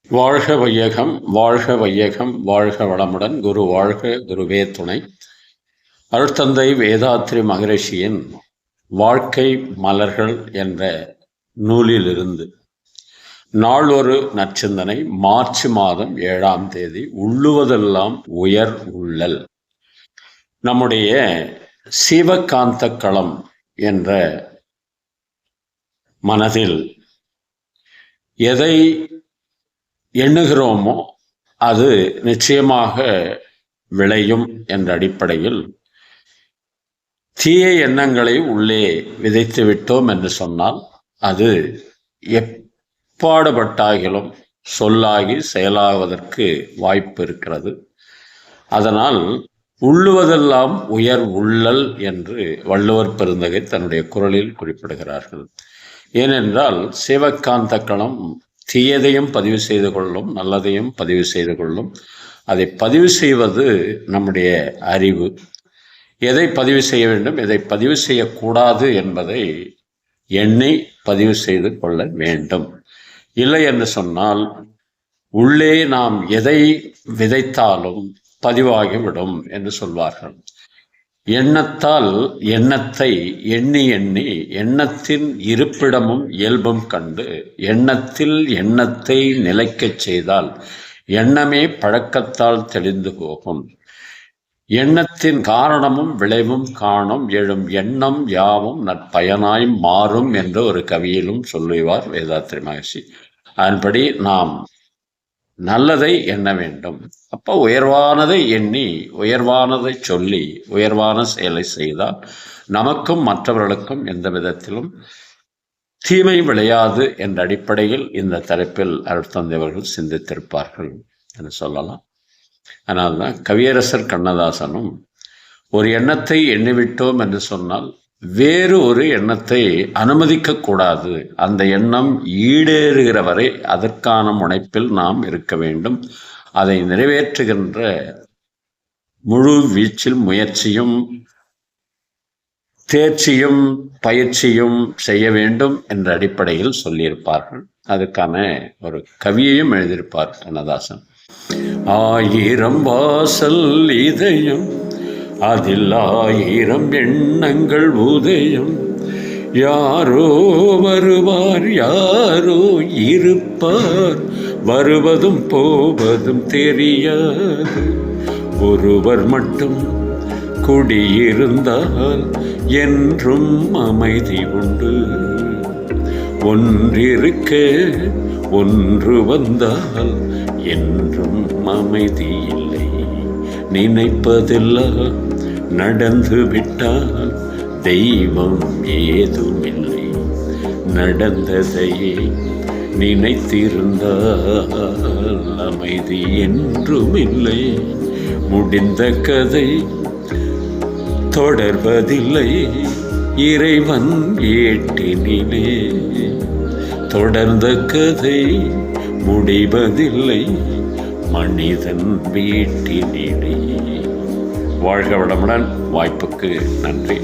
வாழ்க வையகம், வாழ்க வையகம், வாழ்க வளமுடன். குரு வாழ்க, குருவே துணை. அருட்தந்தை வேதாத்ரி மகரிஷியின் வாழ்க்கை மலர்கள் என்ற நூலிலிருந்து நாளொரு நற்சிந்தனை. மார்ச் மாதம் 7ஆம் தேதி. உள்ளுவதெல்லாம் உயர் உள்ளல். நம்முடைய சிவகாந்த களம் என்ற மனதில் எதை எண்ணுகிறோமோ அது நிச்சயமாக விளையும் என்ற அடிப்படையில் தீய எண்ணங்களை உள்ளே விதைத்து விட்டோம் என்று சொன்னால் அது எப்பாடுபட்டாகிலும் சொல்லாகி செயலாவதற்கு வாய்ப்பு இருக்கிறது. அதனால் உள்ளுவதெல்லாம் உயர் உள்ளல் என்று வள்ளுவர் பெருந்தகை தன்னுடைய குரலில் குறிப்பிடுகிறார்கள். ஏனென்றால் சிவகாந்த களம் தீயதையும் பதிவு செய்து கொள்ளும், நல்லதையும் பதிவு செய்து கொள்ளும். அதை பதிவு செய்வது நம்முடைய அறிவு. எதை பதிவு செய்ய வேண்டும், எதை பதிவு செய்யக்கூடாது என்பதை எண்ணி பதிவு செய்து கொள்ள வேண்டும். இல்லை என்று சொன்னால் உள்ளே நாம் எதை விதைத்தாலும் பதிவாகிவிடும் என்று சொல்வார்கள். எண்ணத்தால் எண்ணத்தை எண்ணி எண்ணி எண்ணத்தின் இருப்பிடமும் இயல்பும் கண்டு எண்ணத்தில் எண்ணத்தை நிலைக்கச் செய்தால் எண்ணமே பழக்கத்தால் தெளிந்து போகும். எண்ணத்தின் காரணமும் விளைவும் காணும் எழும் எண்ணம் யாவும் நற்பயனாய் மாறும் என்று ஒரு கவியிலும் சொல்லுவார் வேதாத்ரி மகரிஷி. அதன்படி நாம் நல்லதை எண்ண வேண்டும். அப்போ உயர்வானதை எண்ணி உயர்வானதை சொல்லி உயர்வான செயலை செய்தால் நமக்கும் மற்றவர்களுக்கும் எந்த விதத்திலும் தீமை விளையாது என்ற அடிப்படையில் இந்த தலைப்பில் அருட்தந்தையவர்கள் சிந்தித்திருப்பார்கள் என்று சொல்லலாம். அதனால்தான் கவியரசர் கண்ணதாசனும் ஒரு எண்ணத்தை எண்ணிவிட்டோம் என்று சொன்னால் வேறு ஒரு எண்ணத்தை அனுமதிக்கக்கூடாது. அந்த எண்ணம் ஈடேறுகிற வரை அதற்கான முனைப்பில் நாம் இருக்க வேண்டும். அதை நிறைவேற்றுகின்ற முழு வீச்சில் முயற்சியும் தேர்ச்சியும் பயிற்சியும் செய்ய வேண்டும் என்ற அடிப்படையில் சொல்லியிருப்பார்கள். அதுக்கான ஒரு கவியையும் எழுதியிருப்பார் கண்ணதாசன். ஆயிரம் வாசல் இதயம், அதில் ஆயிரம் எண்ணங்கள் உதயம், யாரோ வருவார் யாரோ இருப்பார், வருவதும் போவதும் தெரியாது, ஒருவர் மட்டும் குடியிருந்தால் என்றும் அமைதி உண்டு, ஒன்றிருக்க ஒன்று வந்தால் என்றும் அமைதி இல்லை, நினைப்பதெல்லாம் நடந்து விட்டால் தெய்வம் ஏதுமில்லை, நடந்ததையே நினைத்திருந்தால் அமைதி என்றுமில்லை, முடிந்த கதை தொடர்வதில்லை, இறைவன் ஏட்டினிலே தொடர்ந்த கதை முடிவதில்லை, மனிதன் வீட்டினிலே. வாழ்க வளமுடன். வாய்ப்புக்கு நன்றி.